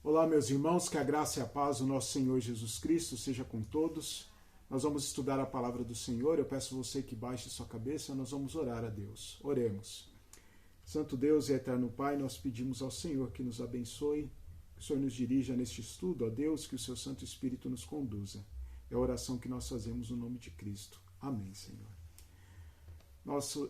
Olá, meus irmãos, que a graça e a paz do nosso Senhor Jesus Cristo seja com todos. Nós vamos estudar a palavra do Senhor. Eu peço a você que baixe sua cabeça, nós vamos orar a Deus. Oremos. Santo Deus e eterno Pai, nós pedimos ao Senhor que nos abençoe, que o Senhor nos dirija neste estudo, ó Deus, que o seu Santo Espírito nos conduza. É a oração que nós fazemos no nome de Cristo. Amém, Senhor.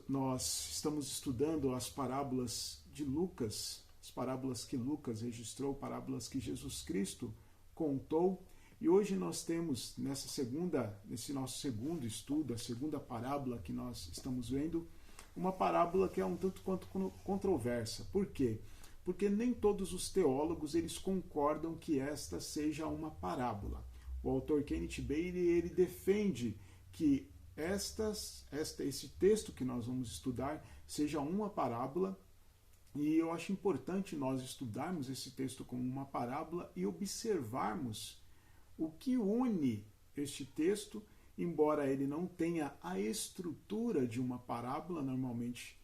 Nós estamos estudando as parábolas de Lucas, as parábolas que Lucas registrou, parábolas que Jesus Cristo contou. E hoje nós temos, nesse nosso segundo estudo, a segunda parábola que nós estamos vendo, uma parábola que é um tanto quanto controversa. Por quê? Porque nem todos os teólogos eles concordam que esta seja uma parábola. O autor Kenneth Bailey ele defende que esse texto que nós vamos estudar seja uma parábola, e eu acho importante nós estudarmos esse texto como uma parábola e observarmos o que une este texto, embora ele não tenha a estrutura de uma parábola, normalmente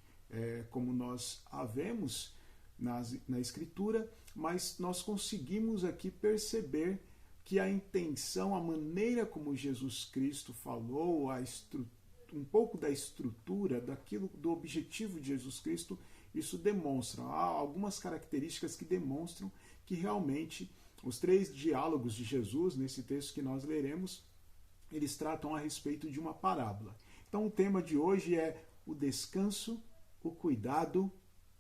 como nós a vemos na Escritura, mas nós conseguimos aqui perceber que a intenção, a maneira como Jesus Cristo falou, um pouco da estrutura, do objetivo de Jesus Cristo, isso demonstra, há algumas características que demonstram que realmente os três diálogos de Jesus, nesse texto que nós leremos, eles tratam a respeito de uma parábola. Então o tema de hoje é o descanso, o cuidado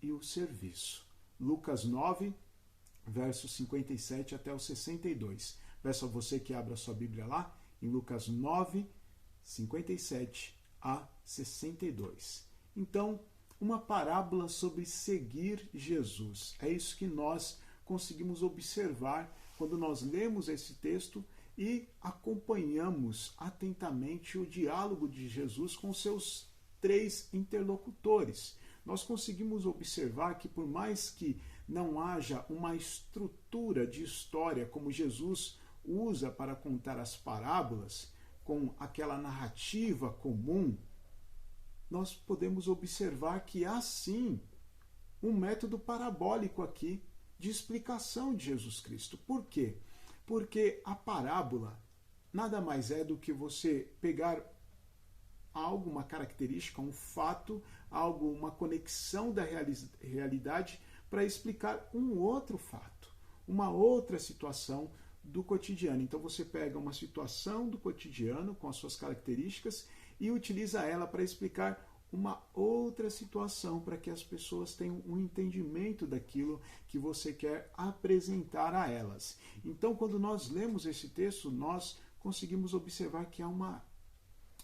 e o serviço. Lucas 9, versos 57 até o 62. Peço a você que abra sua Bíblia lá, em Lucas 9, 57 a 62. Então, uma parábola sobre seguir Jesus. É isso que nós conseguimos observar quando nós lemos esse texto e acompanhamos atentamente o diálogo de Jesus com seus três interlocutores. Nós conseguimos observar que, por mais que não haja uma estrutura de história como Jesus usa para contar as parábolas, com aquela narrativa comum, nós podemos observar que há sim um método parabólico aqui de explicação de Jesus Cristo. Por quê? Porque a parábola nada mais é do que você pegar algo, uma característica, um fato, algo, uma conexão da realidade para explicar um outro fato, uma outra situação do cotidiano. Então você pega uma situação do cotidiano com as suas características e utiliza ela para explicar uma outra situação, para que as pessoas tenham um entendimento daquilo que você quer apresentar a elas. Então, quando nós lemos esse texto, nós conseguimos observar que há uma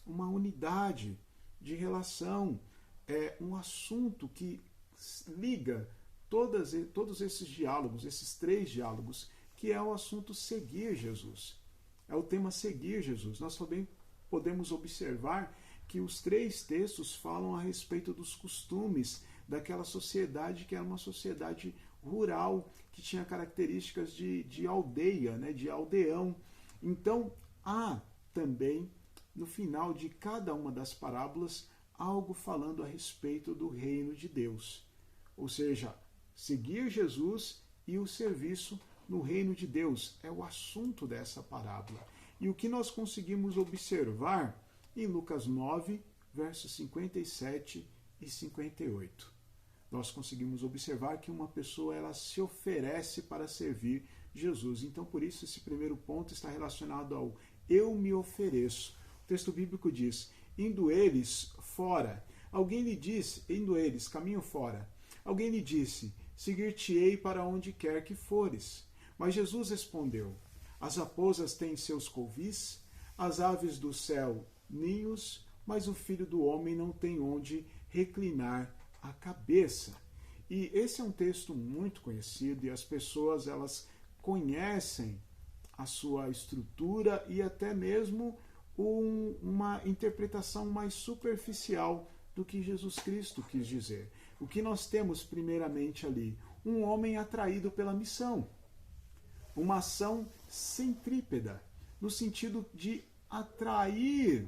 unidade de relação, um assunto que liga todos esses diálogos, esses três diálogos, que é o assunto seguir Jesus. É o tema seguir Jesus. Nós também podemos observar que os três textos falam a respeito dos costumes daquela sociedade que era uma sociedade rural, que tinha características de aldeia, né, de aldeão. Então, há também, no final de cada uma das parábolas, algo falando a respeito do reino de Deus. Ou seja, seguir Jesus e o serviço no reino de Deus é o assunto dessa parábola. E o que nós conseguimos observar em Lucas 9, versos 57 e 58. Nós conseguimos observar que uma pessoa ela se oferece para servir Jesus. Então, por isso, esse primeiro ponto está relacionado ao eu me ofereço. O texto bíblico diz, indo eles fora, alguém lhe disse, indo eles, caminho fora, alguém lhe disse, seguir-te-ei para onde quer que fores. Mas Jesus respondeu, as raposas têm seus covis, as aves do céu ninhos, mas o Filho do Homem não tem onde reclinar a cabeça. E esse é um texto muito conhecido e as pessoas elas conhecem a sua estrutura e até mesmo uma interpretação mais superficial do que Jesus Cristo quis dizer. O que nós temos primeiramente ali? Um homem atraído pela missão. Uma ação centrípeta, no sentido de atrair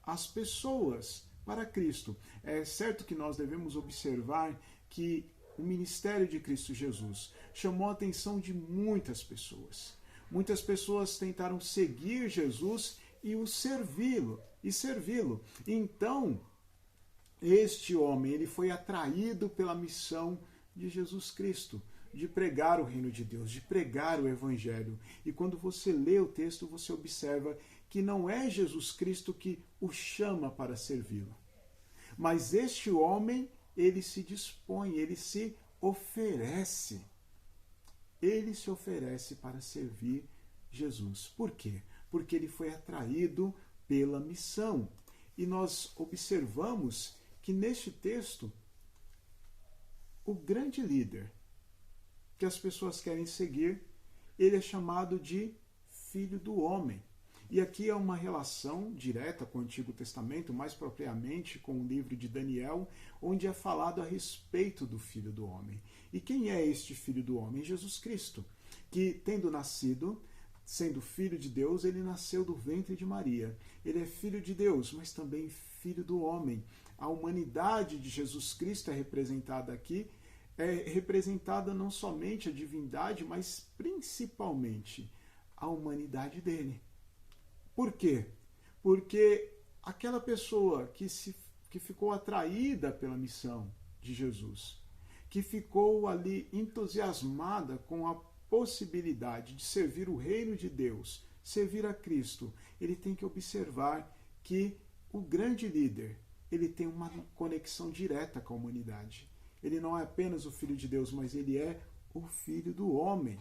as pessoas para Cristo. É certo que nós devemos observar que o ministério de Cristo Jesus chamou a atenção de muitas pessoas. Muitas pessoas tentaram seguir Jesus e servi-lo. Então, este homem, ele foi atraído pela missão de Jesus Cristo, de pregar o reino de Deus, de pregar o evangelho. E quando você lê o texto, você observa que não é Jesus Cristo que o chama para servi-lo. Mas este homem, ele se dispõe, ele se oferece. Ele se oferece para servir Jesus. Por quê? Porque ele foi atraído pela missão. E nós observamos que neste texto, o grande líder que as pessoas querem seguir, ele é chamado de Filho do Homem. E aqui é uma relação direta com o Antigo Testamento, mais propriamente com o livro de Daniel, onde é falado a respeito do Filho do Homem. E quem é este Filho do Homem? Jesus Cristo, que tendo nascido, sendo Filho de Deus, ele nasceu do ventre de Maria. Ele é Filho de Deus, mas também Filho do Homem. A humanidade de Jesus Cristo é representada aqui, é representada não somente a divindade, mas principalmente a humanidade dele. Por quê? Porque aquela pessoa que ficou atraída pela missão de Jesus, que ficou ali entusiasmada com a possibilidade de servir o reino de Deus, servir a Cristo, ele tem que observar que o grande líder, ele tem uma conexão direta com a humanidade. Ele não é apenas o Filho de Deus, mas ele é o Filho do Homem.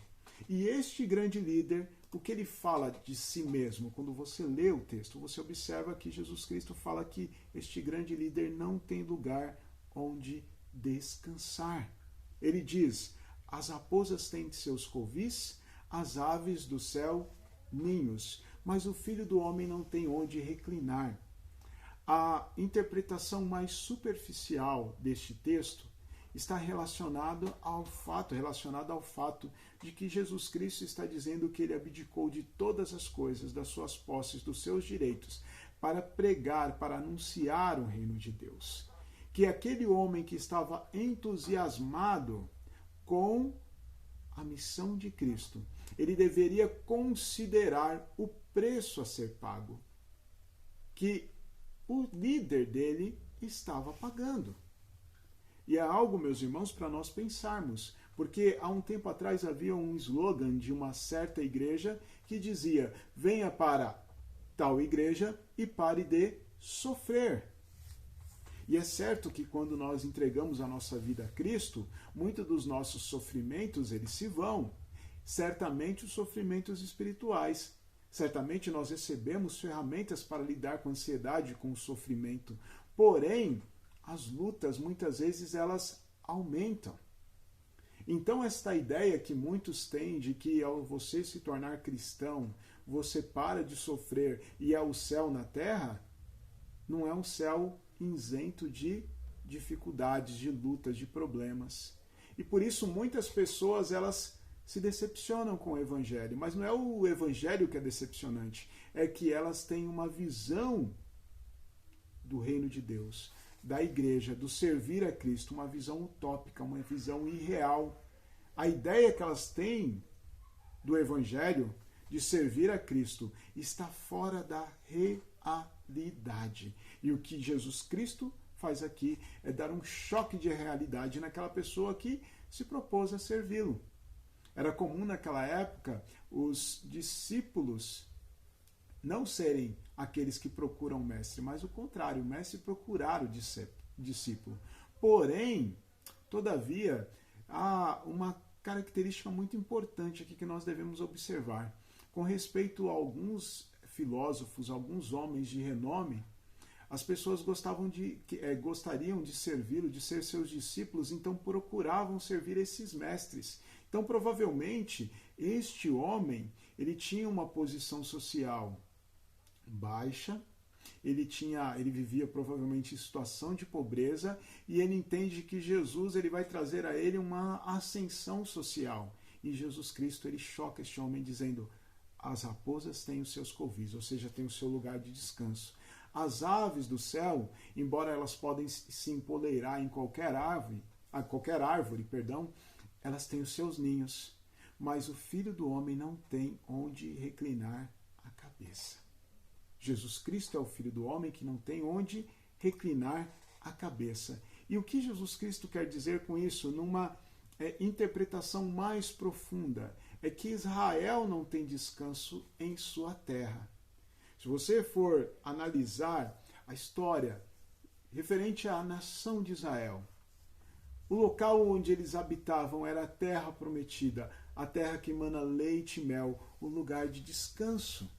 E este grande líder, o que ele fala de si mesmo, quando você lê o texto, você observa que Jesus Cristo fala que este grande líder não tem lugar onde descansar. Ele diz: as raposas têm seus covis, as aves do céu ninhos, mas o Filho do Homem não tem onde reclinar. A interpretação mais superficial deste texto está relacionado ao fato de que Jesus Cristo está dizendo que ele abdicou de todas as coisas, das suas posses, dos seus direitos, para pregar, para anunciar o reino de Deus. Que aquele homem que estava entusiasmado com a missão de Cristo, ele deveria considerar o preço a ser pago, que o líder dele estava pagando. E é algo, meus irmãos, para nós pensarmos, porque há um tempo atrás havia um slogan de uma certa igreja que dizia: venha para tal igreja e pare de sofrer. E é certo que quando nós entregamos a nossa vida a Cristo, muitos dos nossos sofrimentos, eles se vão. Certamente os sofrimentos espirituais. Certamente nós recebemos ferramentas para lidar com a ansiedade, com o sofrimento. Porém, as lutas, muitas vezes, elas aumentam. Então, esta ideia que muitos têm de que ao você se tornar cristão, você para de sofrer e é o céu na terra, não é um céu isento de dificuldades, de lutas, de problemas. E por isso muitas pessoas, elas se decepcionam com o Evangelho. Mas não é o Evangelho que é decepcionante, é que elas têm uma visão do reino de Deus, da igreja, do servir a Cristo, uma visão utópica, uma visão irreal. A ideia que elas têm do Evangelho, de servir a Cristo, está fora da realidade. E o que Jesus Cristo faz aqui é dar um choque de realidade naquela pessoa que se propôs a servi-lo. Era comum naquela época os discípulos não serem aqueles que procuram o mestre, mas o contrário, o mestre procurar o discípulo. Porém, todavia, há uma característica muito importante aqui que nós devemos observar. Com respeito a alguns filósofos, alguns homens de renome, as pessoas gostariam de servi-lo, de ser seus discípulos, então procuravam servir esses mestres. Então, provavelmente, este homem, ele tinha uma posição social baixa, ele vivia provavelmente em situação de pobreza, e ele entende que Jesus ele vai trazer a ele uma ascensão social. E Jesus Cristo ele choca este homem dizendo: as raposas têm os seus covis, ou seja, têm o seu lugar de descanso. As aves do céu, embora elas podem se empoleirar em qualquer árvore, qualquer árvore, perdão, elas têm os seus ninhos, mas o Filho do Homem não tem onde reclinar a cabeça. Jesus Cristo é o Filho do Homem que não tem onde reclinar a cabeça. E o que Jesus Cristo quer dizer com isso, numa interpretação mais profunda, é que Israel não tem descanso em sua terra. Se você for analisar a história referente à nação de Israel, o local onde eles habitavam era a terra prometida, a terra que emana leite e mel, o lugar de descanso.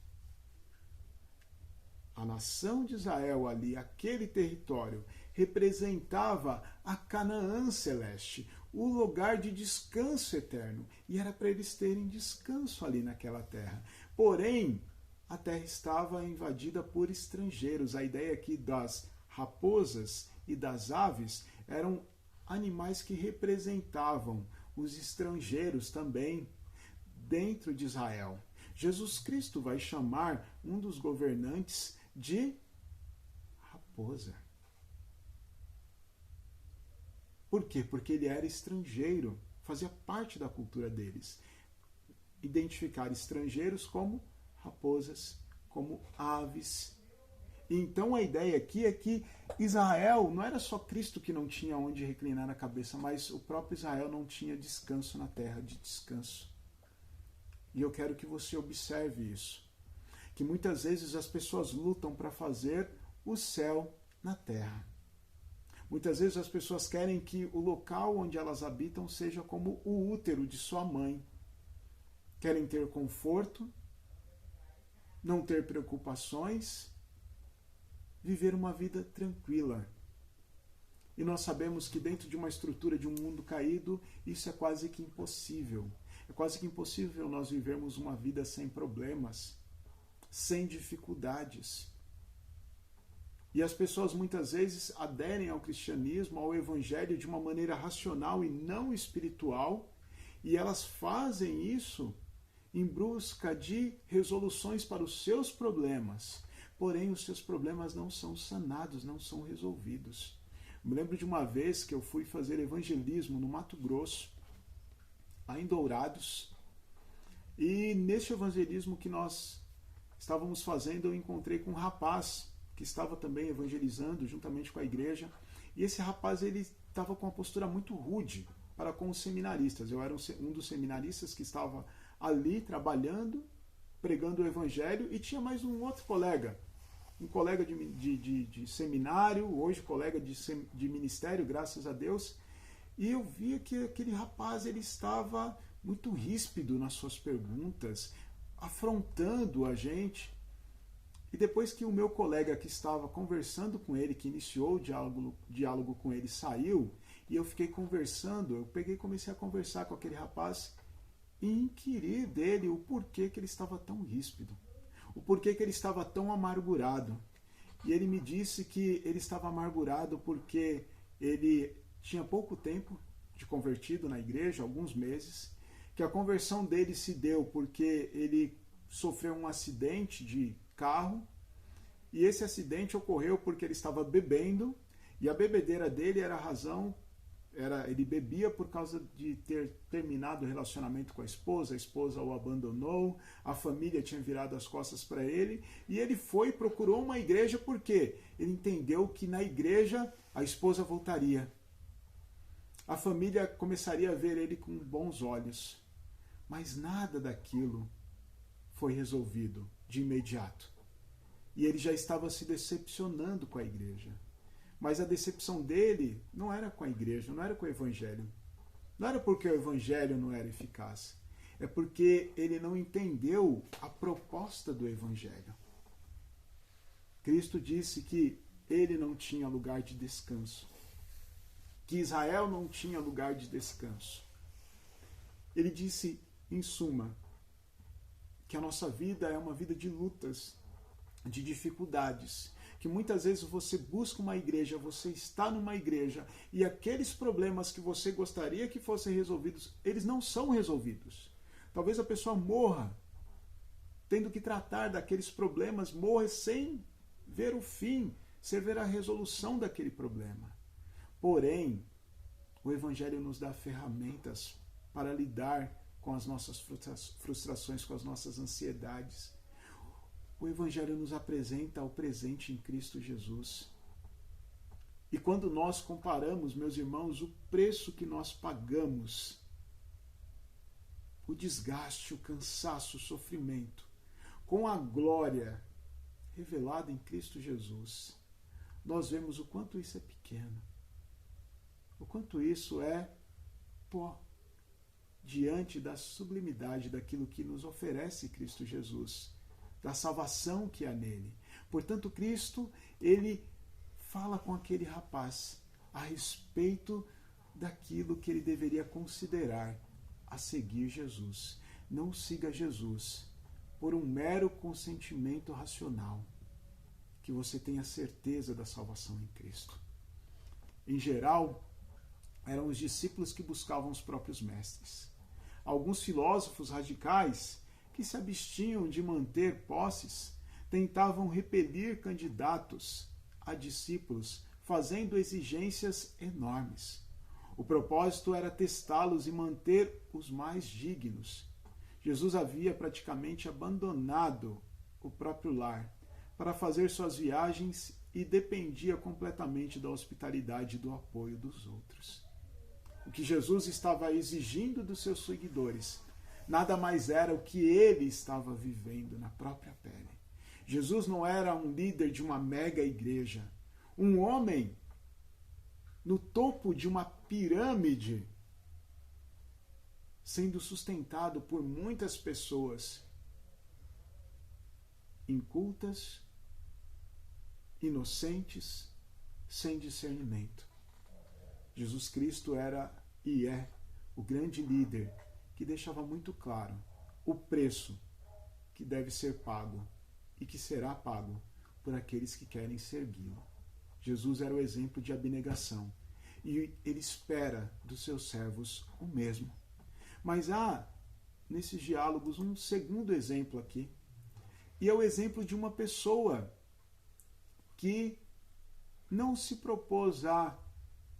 A nação de Israel ali, aquele território, representava a Canaã celeste, o lugar de descanso eterno. E era para eles terem descanso ali naquela terra. Porém, a terra estava invadida por estrangeiros. A ideia aqui das raposas e das aves eram animais que representavam os estrangeiros também dentro de Israel. Jesus Cristo vai chamar um dos governantes de raposa. Por quê? Porque ele era estrangeiro, fazia parte da cultura deles. Identificar estrangeiros como raposas, como aves. Então a ideia aqui é que Israel, não era só Cristo que não tinha onde reclinar a cabeça, mas o próprio Israel não tinha descanso na terra de descanso. E eu quero que você observe isso. Que muitas vezes as pessoas lutam para fazer o céu na terra. Muitas vezes as pessoas querem que o local onde elas habitam seja como o útero de sua mãe. Querem ter conforto, não ter preocupações, viver uma vida tranquila. E nós sabemos que dentro de uma estrutura de um mundo caído, isso é quase que impossível. É quase que impossível nós vivermos uma vida sem problemas, sem dificuldades. E as pessoas muitas vezes aderem ao cristianismo, ao evangelho, de uma maneira racional e não espiritual, e elas fazem isso em busca de resoluções para os seus problemas. Porém, os seus problemas não são sanados, não são resolvidos. Eu me lembro de uma vez que eu fui fazer evangelismo no Mato Grosso, lá em Dourados, e nesse evangelismo que nós estávamos fazendo, eu encontrei com um rapaz que estava também evangelizando juntamente com a igreja, e esse rapaz ele estava com uma postura muito rude para com os seminaristas. Eu era um dos seminaristas que estava ali trabalhando, pregando o evangelho, e tinha mais um outro colega, um colega de seminário, hoje colega de ministério, graças a Deus, e eu via que aquele rapaz ele estava muito ríspido nas suas perguntas, afrontando a gente. E depois que o meu colega que estava conversando com ele, que iniciou o diálogo com ele, saiu, e eu fiquei conversando, eu peguei e comecei a conversar com aquele rapaz e inquirir dele o porquê que ele estava tão ríspido, o porquê que ele estava tão amargurado. E ele me disse que ele estava amargurado porque ele tinha pouco tempo de convertido na igreja, alguns meses, que a conversão dele se deu porque ele sofreu um acidente de carro, e esse acidente ocorreu porque ele estava bebendo, e a bebedeira dele era a razão, ele bebia por causa de ter terminado o relacionamento com a esposa o abandonou, a família tinha virado as costas para ele, e ele foi e procurou uma igreja porque ele entendeu que na igreja a esposa voltaria. A família começaria a ver ele com bons olhos, mas nada daquilo foi resolvido de imediato. E ele já estava se decepcionando com a igreja. Mas a decepção dele não era com a igreja, não era com o evangelho. Não era porque o evangelho não era eficaz. É porque ele não entendeu a proposta do evangelho. Cristo disse que ele não tinha lugar de descanso. Que Israel não tinha lugar de descanso. Ele disse, em suma, que a nossa vida é uma vida de lutas, de dificuldades, que muitas vezes você busca uma igreja, você está numa igreja, e aqueles problemas que você gostaria que fossem resolvidos, eles não são resolvidos. Talvez a pessoa morra tendo que tratar daqueles problemas, morra sem ver o fim, sem ver a resolução daquele problema. Porém, O Evangelho nos dá ferramentas para lidar com as nossas frustrações, com as nossas ansiedades. O Evangelho nos apresenta o presente em Cristo Jesus. E quando nós comparamos, meus irmãos, o preço que nós pagamos, o desgaste, o cansaço, o sofrimento, com a glória revelada em Cristo Jesus, nós vemos o quanto isso é pequeno, o quanto isso é pó diante da sublimidade daquilo que nos oferece Cristo Jesus, da salvação que há nele. Portanto, Cristo, ele fala com aquele rapaz a respeito daquilo que ele deveria considerar a seguir Jesus. Não siga Jesus por um mero consentimento racional, que você tenha certeza da salvação em Cristo. Em geral, eram os discípulos que buscavam os próprios mestres. Alguns filósofos radicais, que se abstinham de manter posses, tentavam repelir candidatos a discípulos, fazendo exigências enormes. O propósito era testá-los e manter os mais dignos. Jesus havia praticamente abandonado o próprio lar para fazer suas viagens e dependia completamente da hospitalidade e do apoio dos outros. O que Jesus estava exigindo dos seus seguidores nada mais era o que ele estava vivendo na própria pele. Jesus não era um líder de uma mega igreja, um homem no topo de uma pirâmide, sendo sustentado por muitas pessoas incultas, inocentes, sem discernimento. Jesus Cristo era e é o grande líder que deixava muito claro o preço que deve ser pago e que será pago por aqueles que querem segui-lo. Jesus era o exemplo de abnegação e ele espera dos seus servos o mesmo. Mas há, nesses diálogos, um segundo exemplo aqui, e é o exemplo de uma pessoa que não se propôs a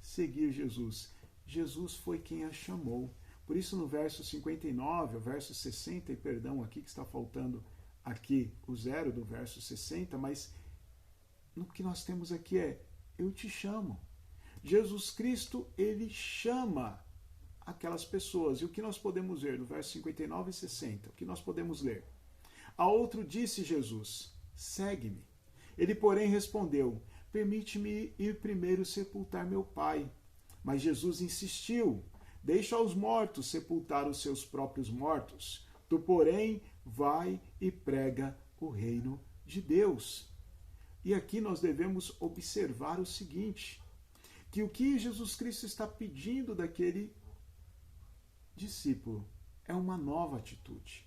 seguir Jesus. Jesus foi quem a chamou. Por isso, no verso 59, o verso 60, e perdão aqui que está faltando aqui o zero do verso 60, mas o que nós temos aqui é: eu te chamo. Jesus Cristo, ele chama aquelas pessoas. E o que nós podemos ver no verso 59 e 60? O que nós podemos ler? A outro disse Jesus: segue-me. Ele, porém, respondeu: permite-me ir primeiro sepultar meu pai. Mas Jesus insistiu: deixa aos mortos sepultar os seus próprios mortos. Tu, porém, vai e prega o reino de Deus. E aqui nós devemos observar o seguinte, que o que Jesus Cristo está pedindo daquele discípulo é uma nova atitude.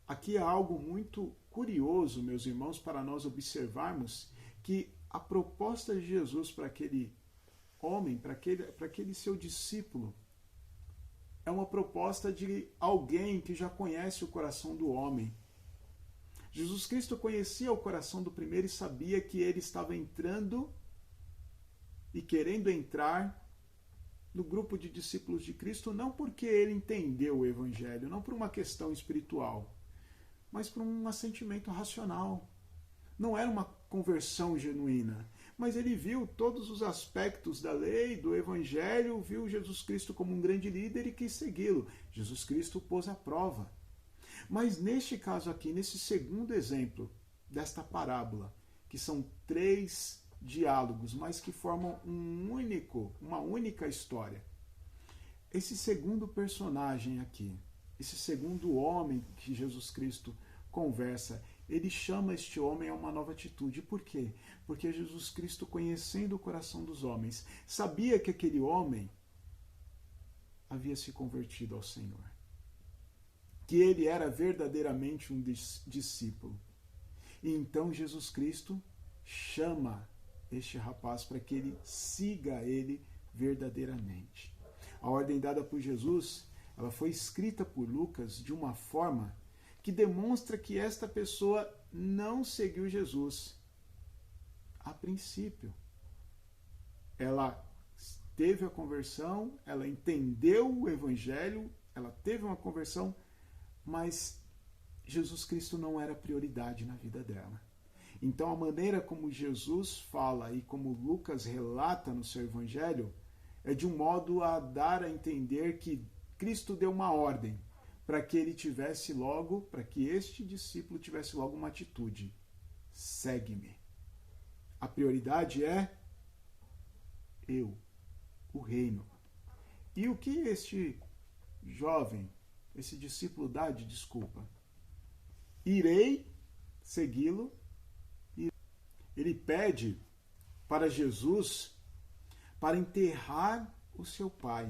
Aqui há algo muito curioso, meus irmãos, para nós observarmos que a proposta de Jesus para aquele homem, para aquele seu discípulo, é uma proposta de alguém que já conhece o coração do homem. Jesus Cristo conhecia o coração do primeiro e sabia que ele estava entrando e querendo entrar no grupo de discípulos de Cristo, não porque ele entendeu o Evangelho, não por uma questão espiritual, mas por um assentimento racional. Não era uma conversão genuína, mas ele viu todos os aspectos da lei, do Evangelho, viu Jesus Cristo como um grande líder e quis segui-lo. Jesus Cristo pôs à prova. Mas neste caso aqui, nesse segundo exemplo desta parábola, que são 3 diálogos, mas que formam uma única história, esse segundo personagem aqui, esse segundo homem que Jesus Cristo conversa, ele chama este homem a uma nova atitude. Por quê? Porque Jesus Cristo, conhecendo o coração dos homens, sabia que aquele homem havia se convertido ao Senhor, que ele era verdadeiramente um discípulo. E então Jesus Cristo chama este rapaz para que ele siga ele verdadeiramente. A ordem dada por Jesus, ela foi escrita por Lucas de uma forma que demonstra que esta pessoa não seguiu Jesus a princípio. Ela teve a conversão, ela entendeu o Evangelho, ela teve uma conversão, mas Jesus Cristo não era prioridade na vida dela. Então a maneira como Jesus fala e como Lucas relata no seu Evangelho é de um modo a dar a entender que Cristo deu uma ordem para que ele tivesse logo, para que este discípulo tivesse logo uma atitude: segue-me. A prioridade é eu, o reino. E o que este jovem, esse discípulo dá de desculpa? Irei segui-lo. Ele pede para Jesus para enterrar o seu pai.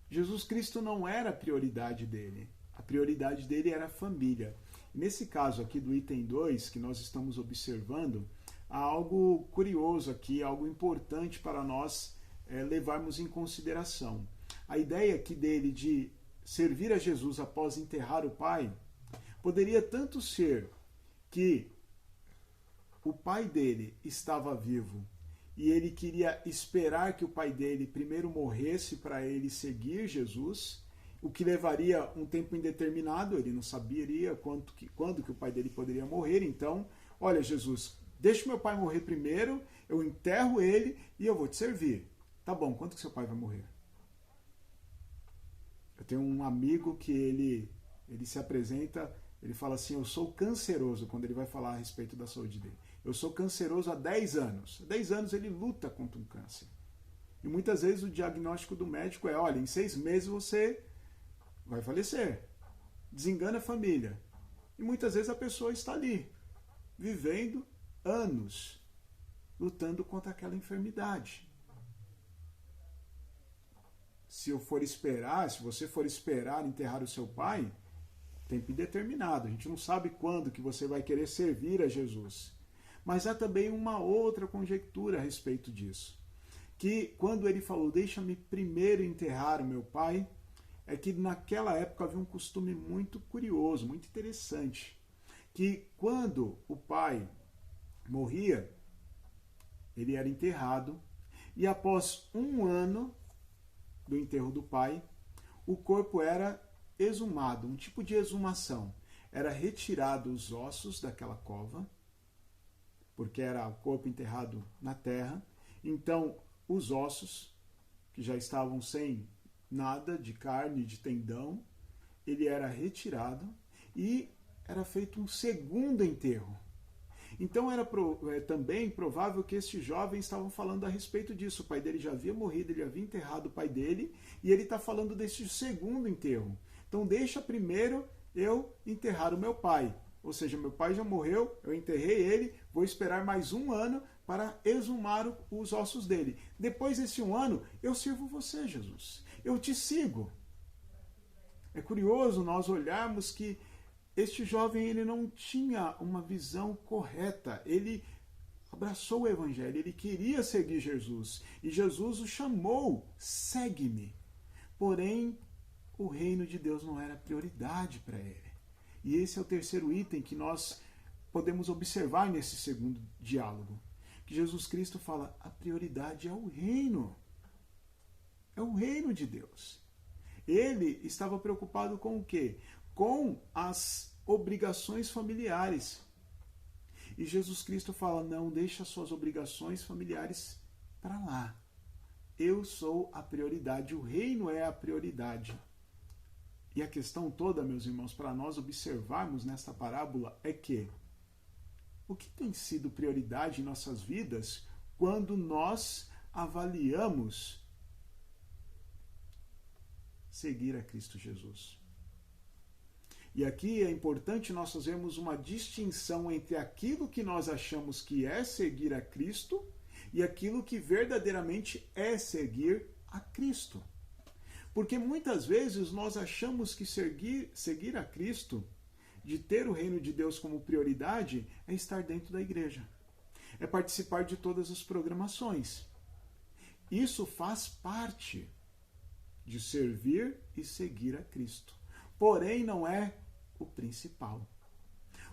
Jesus Cristo não era a prioridade dele. A prioridade dele era a família. Nesse caso aqui do item 2, que nós estamos observando, há algo curioso aqui, algo importante para nós levarmos em consideração. A ideia aqui dele de servir a Jesus após enterrar o pai poderia tanto ser que o pai dele estava vivo e ele queria esperar que o pai dele primeiro morresse para ele seguir Jesus, o que levaria um tempo indeterminado, ele não saberia quando que o pai dele poderia morrer. Então, olha, Jesus, deixa meu pai morrer primeiro, eu enterro ele e eu vou te servir. Tá bom, quando que seu pai vai morrer? Eu tenho um amigo que ele se apresenta, ele fala assim: eu sou canceroso, quando ele vai falar a respeito da saúde dele. Eu sou canceroso há 10 anos. Há 10 anos ele luta contra um câncer. E muitas vezes o diagnóstico do médico é: olha, em 6 meses você vai falecer. Desengana a família. E muitas vezes a pessoa está ali, vivendo anos, lutando contra aquela enfermidade. Se você for esperar enterrar o seu pai, tempo indeterminado. A gente não sabe quando que você vai querer servir a Jesus. Mas há também uma outra conjectura a respeito disso. Que quando ele falou, deixa-me primeiro enterrar o meu pai, é que naquela época havia um costume muito curioso, muito interessante. Que quando o pai morria, ele era enterrado, e após 1 ano do enterro do pai, o corpo era exumado, um tipo de exumação. Era retirado os ossos daquela cova, porque era o corpo enterrado na terra. Então, os ossos, que já estavam sem nada de carne, de tendão, ele era retirado e era feito um segundo enterro. Então era também provável que estes jovens estavam falando a respeito disso. O pai dele já havia morrido, ele havia enterrado o pai dele, e ele está falando desse segundo enterro. Então deixa primeiro eu enterrar o meu pai. Ou seja, meu pai já morreu, eu enterrei ele, vou esperar mais 1 ano para exumar os ossos dele. Depois desse 1 ano, eu sirvo você, Jesus. Eu te sigo. É curioso nós olharmos que este jovem ele não tinha uma visão correta. Ele abraçou o Evangelho, ele queria seguir Jesus. E Jesus o chamou, segue-me. Porém, o reino de Deus não era prioridade para ele. E esse é o terceiro item que nós podemos observar nesse segundo diálogo. Que Jesus Cristo fala, a prioridade é o reino. É o reino de Deus. Ele estava preocupado com o quê? Com as obrigações familiares. E Jesus Cristo fala, não, deixa suas obrigações familiares para lá. Eu sou a prioridade, o reino é a prioridade. E a questão toda, meus irmãos, para nós observarmos nesta parábola é que o que tem sido prioridade em nossas vidas quando nós avaliamos seguir a Cristo Jesus? E aqui é importante nós fazermos uma distinção entre aquilo que nós achamos que é seguir a Cristo e aquilo que verdadeiramente é seguir a Cristo. Porque muitas vezes nós achamos que seguir a Cristo, de ter o reino de Deus como prioridade, é estar dentro da igreja. É participar de todas as programações. Isso faz parte de servir e seguir a Cristo. Porém, não é o principal.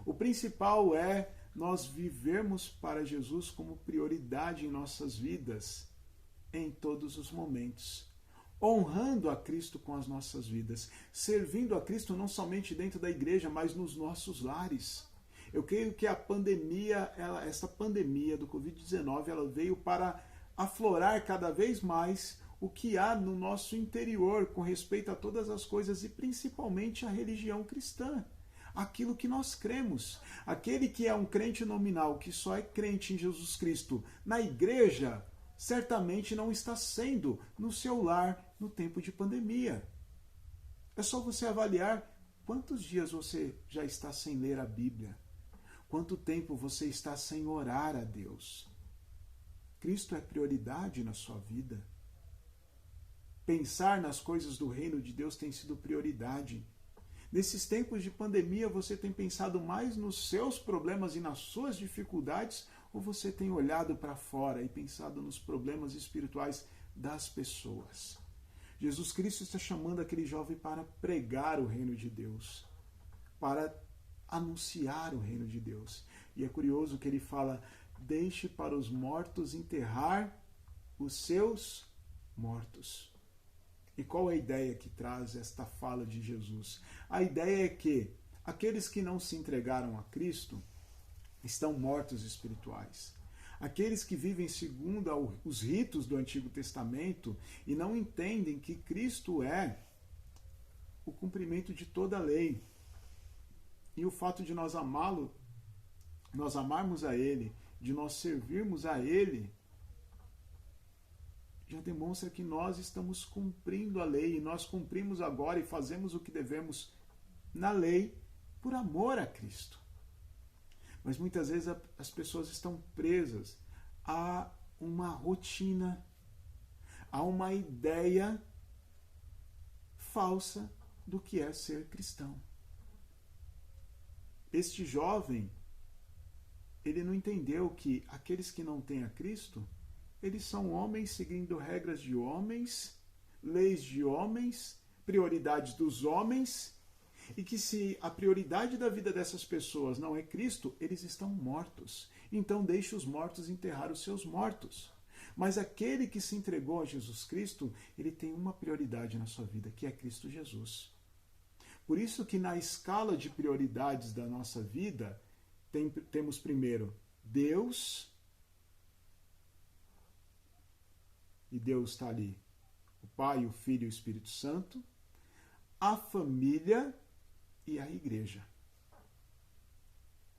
O principal é nós vivermos para Jesus como prioridade em nossas vidas. em todos os momentos, honrando a Cristo com as nossas vidas, servindo a Cristo não somente dentro da igreja, mas nos nossos lares. Eu creio que a pandemia, essa pandemia do Covid-19, ela veio para aflorar cada vez mais o que há no nosso interior com respeito a todas as coisas e principalmente a religião cristã. Aquilo que nós cremos. Aquele que é um crente nominal, que só é crente em Jesus Cristo na igreja, certamente não está sendo no seu lar no tempo de pandemia. É só você avaliar quantos dias você já está sem ler a Bíblia. Quanto tempo você está sem orar a Deus? Cristo é prioridade na sua vida. Pensar nas coisas do reino de Deus tem sido prioridade. Nesses tempos de pandemia, você tem pensado mais nos seus problemas e nas suas dificuldades, ou você tem olhado para fora e pensado nos problemas espirituais das pessoas? Jesus Cristo está chamando aquele jovem para pregar o reino de Deus, para anunciar o reino de Deus. E é curioso que ele fala: deixe para os mortos enterrar os seus mortos. E qual é a ideia que traz esta fala de Jesus? A ideia é que aqueles que não se entregaram a Cristo estão mortos espirituais. Aqueles que vivem segundo os ritos do Antigo Testamento e não entendem que Cristo é o cumprimento de toda a lei. E o fato de nós amá-lo, nós amarmos a Ele, de nós servirmos a Ele, já demonstra que nós estamos cumprindo a lei, e nós cumprimos agora e fazemos o que devemos na lei por amor a Cristo. Mas muitas vezes as pessoas estão presas a uma rotina, a uma ideia falsa do que é ser cristão. Este jovem, ele não entendeu que aqueles que não têm a Cristo, eles são homens seguindo regras de homens, leis de homens, prioridades dos homens, e que se a prioridade da vida dessas pessoas não é Cristo, eles estão mortos. Então deixe os mortos enterrar os seus mortos. Mas aquele que se entregou a Jesus Cristo, ele tem uma prioridade na sua vida, que é Cristo Jesus. Por isso que na escala de prioridades da nossa vida, temos primeiro Deus, e Deus está ali, o Pai, o Filho e o Espírito Santo, a família e a igreja.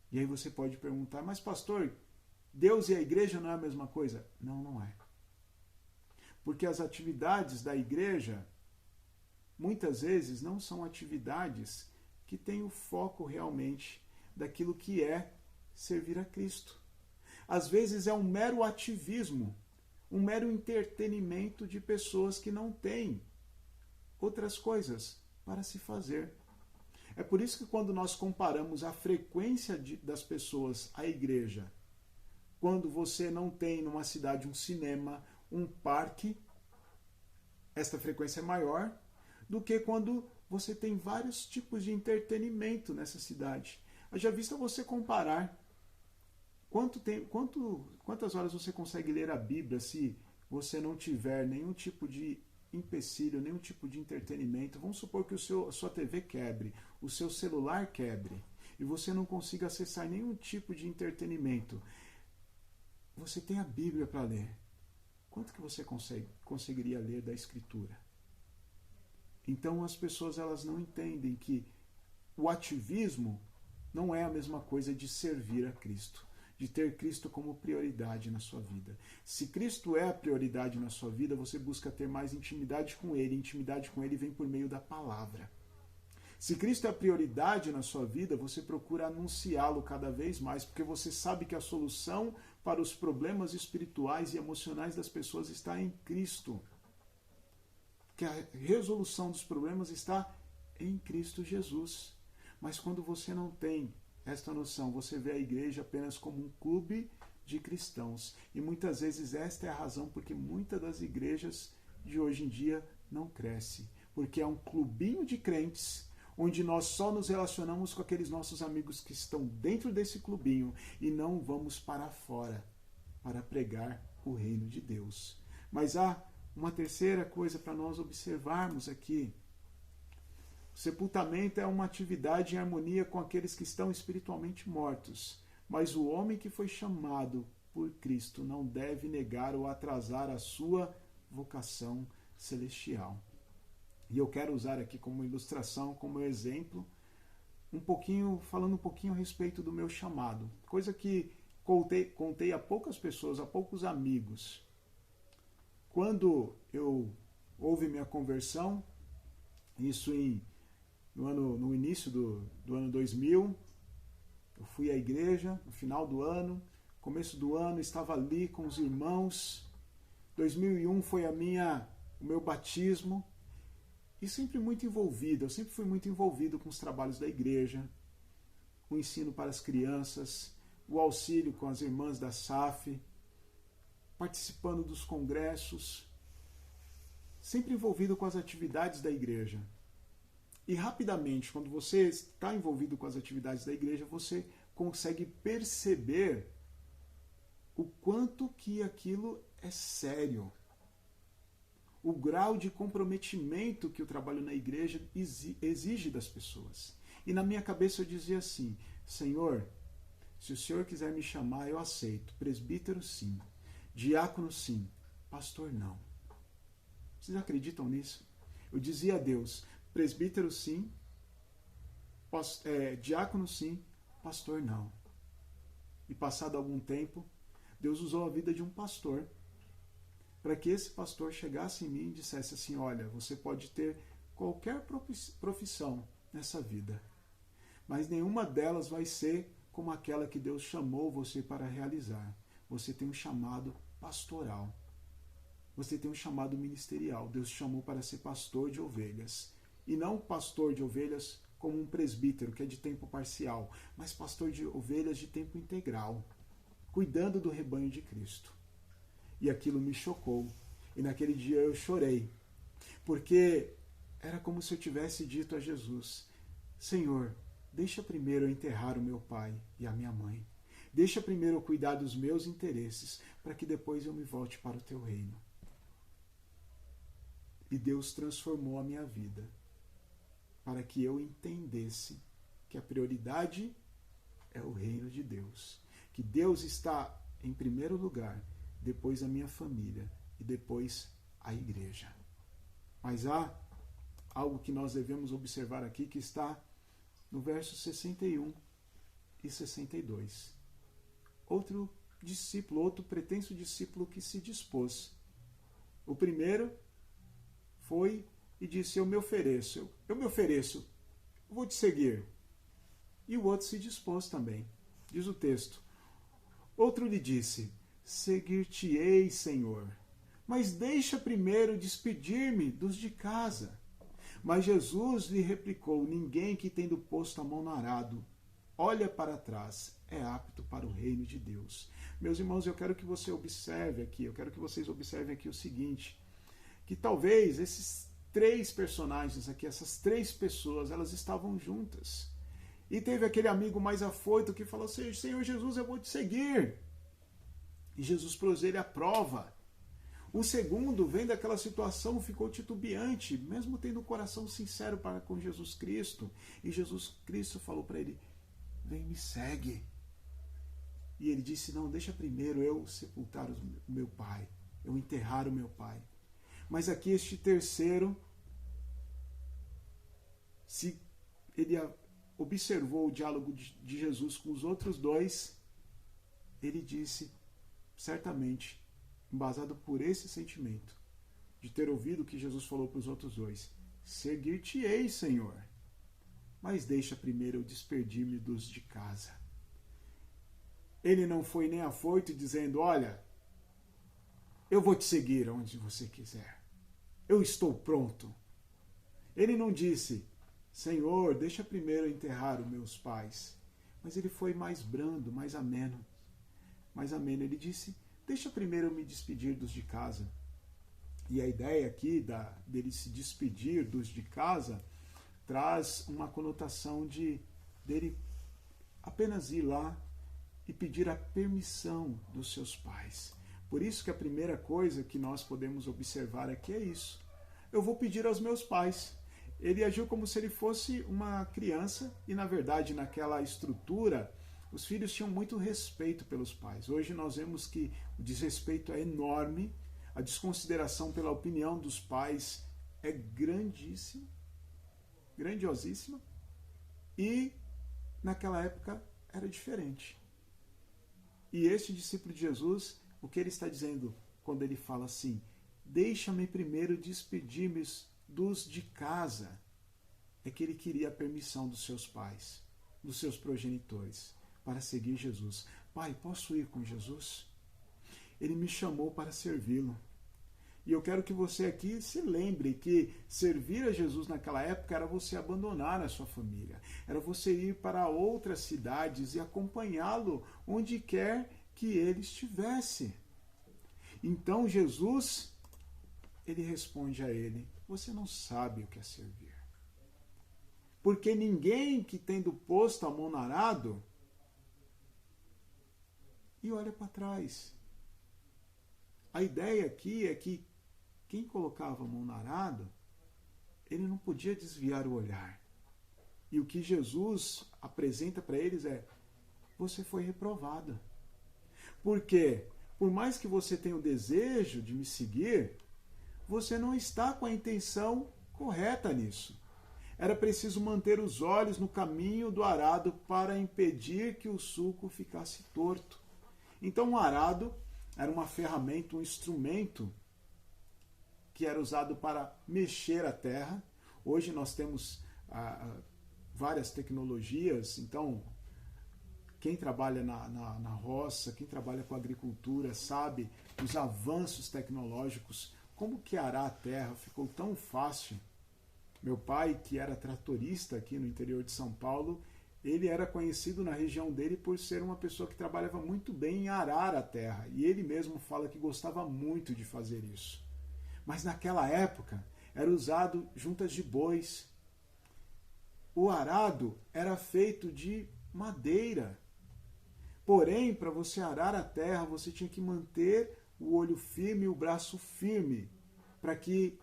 E aí você pode perguntar: mas pastor, Deus e a igreja não é a mesma coisa? Não, não é. Porque as atividades da igreja, muitas vezes, não são atividades que têm o foco realmente daquilo que é servir a Cristo. Às vezes é um mero ativismo, um mero entretenimento de pessoas que não têm outras coisas para se fazer. É por isso que quando nós comparamos a frequência das pessoas à igreja, quando você não tem numa cidade um cinema, um parque, esta frequência é maior do que quando você tem vários tipos de entretenimento nessa cidade. Haja vista você comparar quantas horas você consegue ler a Bíblia se você não tiver nenhum tipo de empecilho, nenhum tipo de entretenimento. Vamos supor que a sua TV quebre, o seu celular quebre, e você não consiga acessar nenhum tipo de entretenimento. Você tem a Bíblia para ler. Quanto que você conseguiria ler da Escritura? Então as pessoas, elas não entendem que o ativismo não é a mesma coisa de servir a Cristo, de ter Cristo como prioridade na sua vida. Se Cristo é a prioridade na sua vida, você busca ter mais intimidade com Ele. Intimidade com Ele vem por meio da palavra. Se Cristo é a prioridade na sua vida, você procura anunciá-lo cada vez mais, porque você sabe que a solução para os problemas espirituais e emocionais das pessoas está em Cristo. Que a resolução dos problemas está em Cristo Jesus. Mas quando você não tem esta noção, você vê a igreja apenas como um clube de cristãos. E muitas vezes esta é a razão porque muitas das igrejas de hoje em dia não crescem. Porque é um clubinho de crentes, onde nós só nos relacionamos com aqueles nossos amigos que estão dentro desse clubinho e não vamos para fora para pregar o reino de Deus, Mas há uma terceira coisa para nós observarmos aqui. O sepultamento é uma atividade em harmonia com aqueles que estão espiritualmente mortos. Mas o homem que foi chamado por Cristo não deve negar ou atrasar a sua vocação celestial. E eu quero usar aqui como ilustração, como exemplo, falando um pouquinho a respeito do meu chamado. Coisa que contei a poucas pessoas, a poucos amigos. Quando houve minha conversão, isso no início do ano 2000, eu fui à igreja no final do ano, começo do ano, estava ali com os irmãos. 2001 foi o meu batismo. E sempre muito envolvido, eu sempre fui muito envolvido com os trabalhos da igreja, o ensino para as crianças, o auxílio com as irmãs da SAF, participando dos congressos, sempre envolvido com as atividades da igreja. E rapidamente, quando você está envolvido com as atividades da igreja, você consegue perceber o quanto que aquilo é sério. O grau de comprometimento que o trabalho na igreja exige das pessoas. E na minha cabeça eu dizia assim: Senhor, se o Senhor quiser me chamar, eu aceito. Presbítero, sim. Diácono, sim. Pastor, não. Vocês acreditam nisso? Eu dizia a Deus: presbítero, sim. Diácono, sim. Pastor, não. E passado algum tempo, Deus usou a vida de um pastor para que esse pastor chegasse em mim e dissesse assim: olha, você pode ter qualquer profissão nessa vida, mas nenhuma delas vai ser como aquela que Deus chamou você para realizar. Você tem um chamado pastoral. Você tem um chamado ministerial. Deus te chamou para ser pastor de ovelhas. E não pastor de ovelhas como um presbítero, que é de tempo parcial, mas pastor de ovelhas de tempo integral, cuidando do rebanho de Cristo. E aquilo me chocou. E naquele dia eu chorei. Porque era como se eu tivesse dito a Jesus: Senhor, deixa primeiro eu enterrar o meu pai e a minha mãe. Deixa primeiro eu cuidar dos meus interesses, para que depois eu me volte para o teu reino. E Deus transformou a minha vida, para que eu entendesse que a prioridade é o reino de Deus. Que Deus está em primeiro lugar, depois a minha família e depois a igreja. Mas há algo que nós devemos observar aqui, que está no versos 61 e 62. Outro discípulo, outro pretenso discípulo que se dispôs. O primeiro foi e disse: eu me ofereço, eu vou te seguir. E o outro se dispôs também. Diz o texto: outro lhe disse: seguir-te-ei, Senhor, mas deixa primeiro despedir-me dos de casa. Mas Jesus lhe replicou: ninguém que tendo posto a mão no arado olha para trás é apto para o reino de Deus. Meus irmãos, eu quero que vocês observem aqui o seguinte, que talvez esses três personagens aqui, essas três pessoas, elas estavam juntas. E teve aquele amigo mais afoito que falou: Senhor Jesus, eu vou te seguir. E Jesus pôs ele à prova. O segundo, vendo aquela situação, ficou titubeante, mesmo tendo um coração sincero para com Jesus Cristo. E Jesus Cristo falou para ele: vem, me segue. E ele disse: não, deixa primeiro eu sepultar o meu pai, eu enterrar o meu pai. Mas aqui este terceiro, se ele observou o diálogo de Jesus com os outros dois, ele disse, certamente, embasado por esse sentimento, de ter ouvido o que Jesus falou para os outros dois: seguir-te-ei, Senhor, mas deixa primeiro eu despedir-me dos de casa. Ele não foi nem afoito dizendo: olha, eu vou te seguir onde você quiser, eu estou pronto. Ele não disse: Senhor, deixa primeiro eu enterrar os meus pais. Mas ele foi mais brando, mais ameno. Ele disse: deixa primeiro eu me despedir dos de casa. E a ideia aqui dele se despedir dos de casa traz uma conotação dele apenas ir lá e pedir a permissão dos seus pais, Por isso que a primeira coisa que nós podemos observar aqui é isso. Eu vou pedir aos meus pais. Ele agiu como se ele fosse uma criança e, na verdade, naquela estrutura, os filhos tinham muito respeito pelos pais. Hoje nós vemos que o desrespeito é enorme, a desconsideração pela opinião dos pais é grandíssima, grandiosíssima, e naquela época era diferente. E este discípulo de Jesus, o que ele está dizendo quando ele fala assim: deixa-me primeiro despedir-me dos de casa, é que ele queria a permissão dos seus pais, dos seus progenitores, para seguir Jesus. Pai, posso ir com Jesus? Ele me chamou para servi-lo. E eu quero que você aqui se lembre que servir a Jesus naquela época era você abandonar a sua família, era você ir para outras cidades e acompanhá-lo onde quer que ele estivesse. Então Jesus, ele responde a ele: você não sabe o que é servir. Porque ninguém que tendo posto a mão no arado e olha para trás. A ideia aqui é que quem colocava a mão no arado, ele não podia desviar o olhar. E o que Jesus apresenta para eles é: você foi reprovado. Porque, por mais que você tenha o desejo de me seguir, você não está com a intenção correta nisso. Era preciso manter os olhos no caminho do arado para impedir que o sulco ficasse torto. Então o arado era uma ferramenta, um instrumento que era usado para mexer a terra. Hoje nós temos várias tecnologias, então quem trabalha na roça, quem trabalha com agricultura, sabe os avanços tecnológicos, como que arar a terra ficou tão fácil. Meu pai, que era tratorista aqui no interior de São Paulo, ele era conhecido na região dele por ser uma pessoa que trabalhava muito bem em arar a terra. E ele mesmo fala que gostava muito de fazer isso. Mas naquela época era usado juntas de bois. O arado era feito de madeira. Porém, para você arar a terra, você tinha que manter o olho firme e o braço firme, para que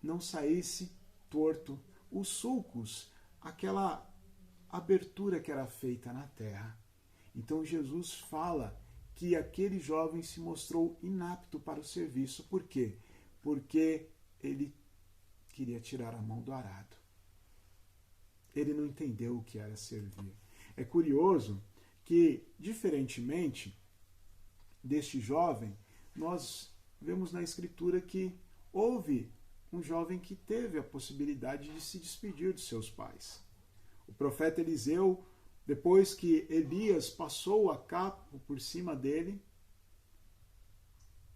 não saísse torto os sulcos, aquela abertura que era feita na terra. Então Jesus fala que aquele jovem se mostrou inapto para o serviço. Por quê? Porque ele queria tirar a mão do arado. Ele não entendeu o que era servir. É curioso que, diferentemente deste jovem, nós vemos na Escritura que houve um jovem que teve a possibilidade de se despedir dos seus pais. O profeta Eliseu, depois que Elias passou a capa por cima dele,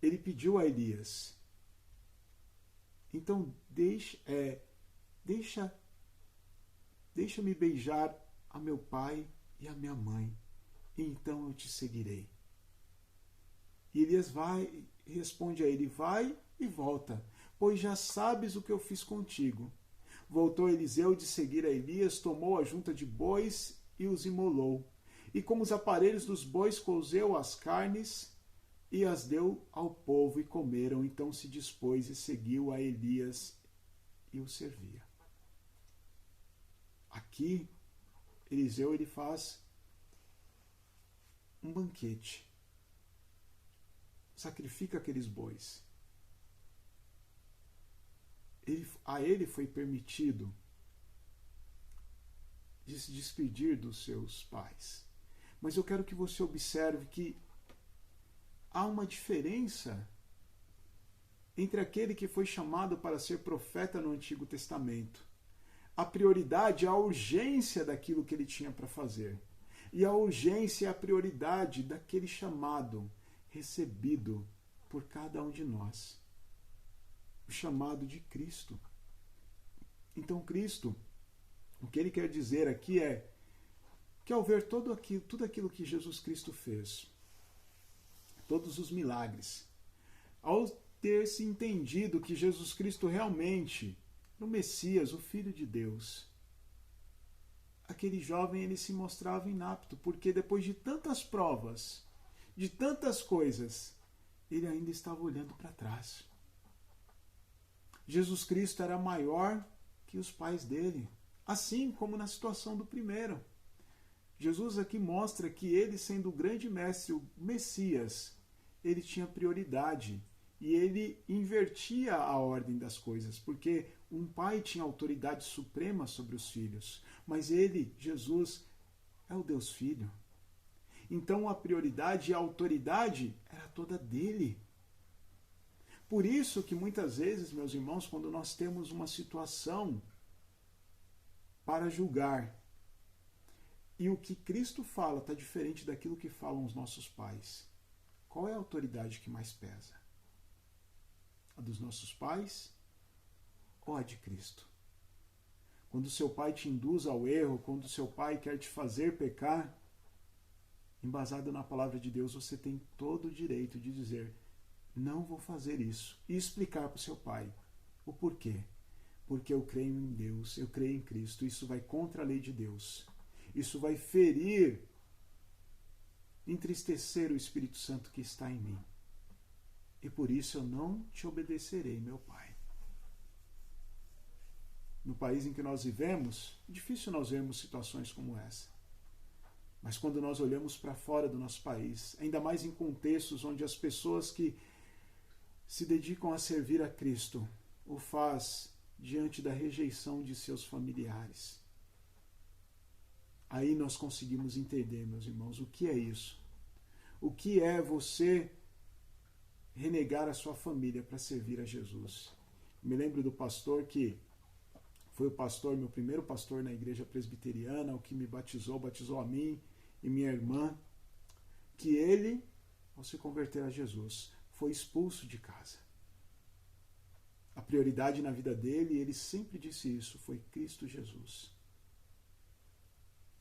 ele pediu a Elias: então deixa-me beijar a meu pai e a minha mãe, e então eu te seguirei. E Elias responde a ele: vai e volta, pois já sabes o que eu fiz contigo. Voltou Eliseu de seguir a Elias, tomou a junta de bois e os imolou. E com os aparelhos dos bois cozeu as carnes e as deu ao povo, e comeram. Então se dispôs e seguiu a Elias e o servia. Aqui, Eliseu ele faz um banquete. Sacrifica aqueles bois. A ele foi permitido de se despedir dos seus pais. Mas eu quero que você observe que há uma diferença entre aquele que foi chamado para ser profeta no Antigo Testamento. A prioridade é a urgência daquilo que ele tinha para fazer. E a urgência é a prioridade daquele chamado recebido por cada um de nós. O chamado de Cristo. Então Cristo, o que ele quer dizer aqui é que ao ver tudo aquilo que Jesus Cristo fez, todos os milagres, ao ter se entendido que Jesus Cristo realmente era o Messias, o Filho de Deus, aquele jovem ele se mostrava inapto, porque depois de tantas provas, de tantas coisas ele ainda estava olhando para trás. Jesus Cristo era maior que os pais dele, assim como na situação do primeiro. Jesus aqui mostra que ele, sendo o grande mestre, o Messias, ele tinha prioridade e ele invertia a ordem das coisas, porque um pai tinha autoridade suprema sobre os filhos, mas ele, Jesus, é o Deus Filho. Então a prioridade e a autoridade era toda dele. Por isso que muitas vezes, meus irmãos, quando nós temos uma situação para julgar, e o que Cristo fala está diferente daquilo que falam os nossos pais, qual é a autoridade que mais pesa? A dos nossos pais ou a de Cristo? Quando seu pai te induz ao erro, quando seu pai quer te fazer pecar, embasado na palavra de Deus, você tem todo o direito de dizer: não vou fazer isso, e explicar para o seu pai o porquê. Porque eu creio em Deus, eu creio em Cristo, isso vai contra a lei de Deus. Isso vai ferir, entristecer o Espírito Santo que está em mim. E por isso eu não te obedecerei, meu pai. No país em que nós vivemos, é difícil nós vermos situações como essa. Mas quando nós olhamos para fora do nosso país, ainda mais em contextos onde as pessoas que se dedicam a servir a Cristo o faz diante da rejeição de seus familiares. Aí nós conseguimos entender, meus irmãos, o que é isso. O que é você renegar a sua família para servir a Jesus. Me lembro do pastor que foi o pastor, meu primeiro pastor na igreja presbiteriana, o que me batizou a mim e minha irmã, que ele, ao se converter a Jesus, foi expulso de casa. A prioridade na vida dele, ele sempre disse isso, foi Cristo Jesus.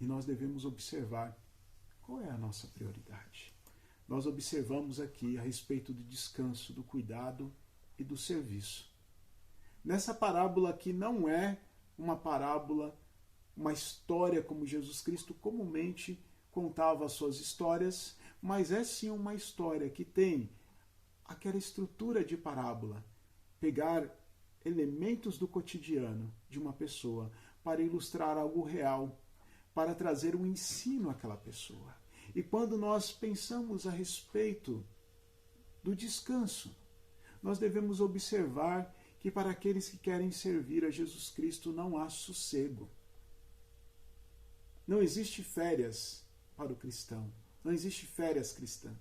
E nós devemos observar qual é a nossa prioridade. Nós observamos aqui a respeito do descanso, do cuidado e do serviço. Nessa parábola aqui não é uma parábola, uma história como Jesus Cristo comumente contava as suas histórias, mas é sim uma história que tem aquela estrutura de parábola, pegar elementos do cotidiano de uma pessoa para ilustrar algo real, para trazer um ensino àquela pessoa. E quando nós pensamos a respeito do descanso, nós devemos observar que para aqueles que querem servir a Jesus Cristo não há sossego. Não existe férias para o cristão. Não existe férias cristã.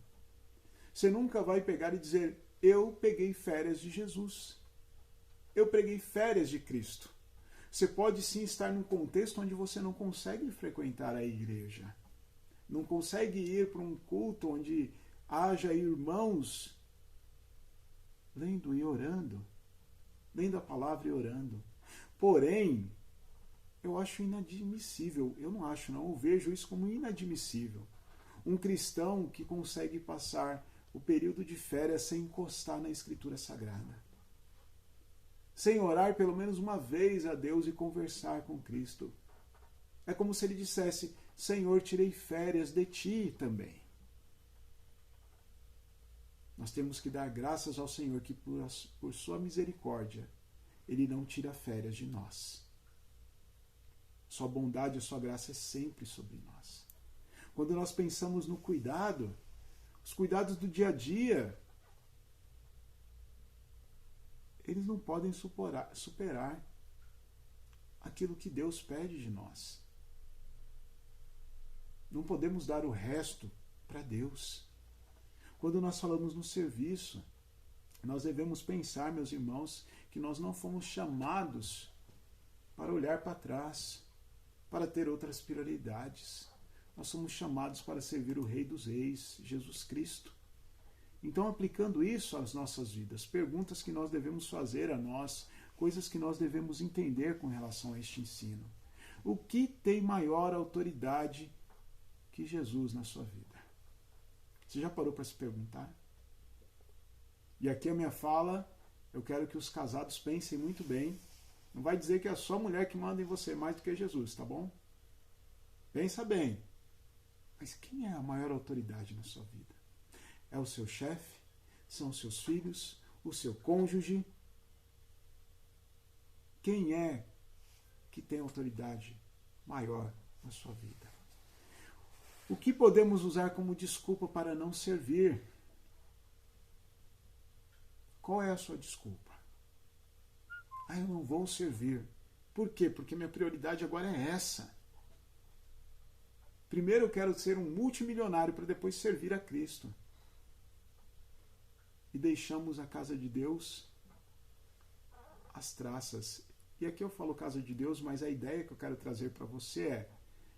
Você nunca vai pegar e dizer: eu peguei férias de Jesus. Eu peguei férias de Cristo. Você pode sim estar num contexto onde você não consegue frequentar a igreja. Não consegue ir para um culto onde haja irmãos lendo e orando. Lendo a palavra e orando. Porém, eu acho inadmissível. Eu não acho, não. Eu vejo isso como inadmissível. Um cristão que consegue passar o período de férias sem encostar na Escritura Sagrada. Sem orar pelo menos uma vez a Deus e conversar com Cristo. É como se ele dissesse: Senhor, tirei férias de ti também. Nós temos que dar graças ao Senhor que por sua misericórdia Ele não tira férias de nós. Sua bondade e sua graça é sempre sobre nós. Quando nós pensamos no cuidado, os cuidados do dia a dia, eles não podem superar aquilo que Deus pede de nós. Não podemos dar o resto para Deus. Quando nós falamos no serviço, nós devemos pensar, meus irmãos, que nós não fomos chamados para olhar para trás, para ter outras prioridades. Nós somos chamados para servir o Rei dos Reis, Jesus Cristo. Então, aplicando isso às nossas vidas, perguntas que nós devemos fazer a nós, coisas que nós devemos entender com relação a este ensino. O que tem maior autoridade que Jesus na sua vida? Você já parou para se perguntar? E aqui a minha fala, eu quero que os casados pensem muito bem. Não vai dizer que é só a mulher que manda em você mais do que Jesus, tá bom? Pensa bem. Mas quem é a maior autoridade na sua vida? É o seu chefe? São os seus filhos, o seu cônjuge? Quem é que tem autoridade maior na sua vida? O que podemos usar como desculpa para não servir? Qual é a sua desculpa? Eu não vou servir. Por quê? Porque minha prioridade agora é essa. Primeiro eu quero ser um multimilionário para depois servir a Cristo. E deixamos a casa de Deus às traças. E aqui eu falo casa de Deus, mas a ideia que eu quero trazer para você é: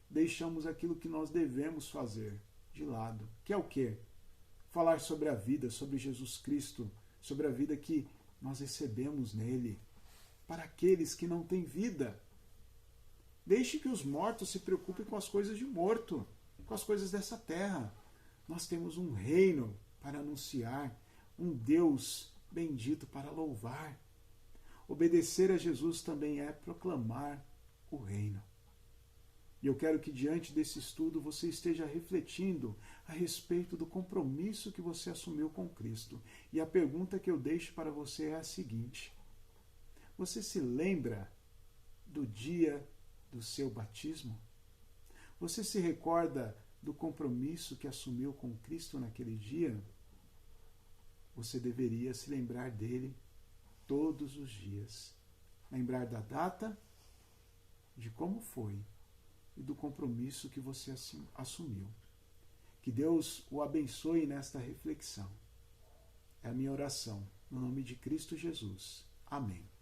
deixamos aquilo que nós devemos fazer de lado. Que é o quê? Falar sobre a vida, sobre Jesus Cristo, sobre a vida que nós recebemos nele, para aqueles que não têm vida. Deixe que os mortos se preocupem com as coisas de morto, com as coisas dessa terra. Nós temos um reino para anunciar, um Deus bendito para louvar. Obedecer a Jesus também é proclamar o reino. E eu quero que diante desse estudo você esteja refletindo a respeito do compromisso que você assumiu com Cristo. E a pergunta que eu deixo para você é a seguinte: você se lembra do dia do seu batismo? Você se recorda do compromisso que assumiu com Cristo naquele dia? Você deveria se lembrar dele todos os dias. Lembrar da data, de como foi e do compromisso que você assumiu. Que Deus o abençoe nesta reflexão. É a minha oração, no nome de Cristo Jesus. Amém.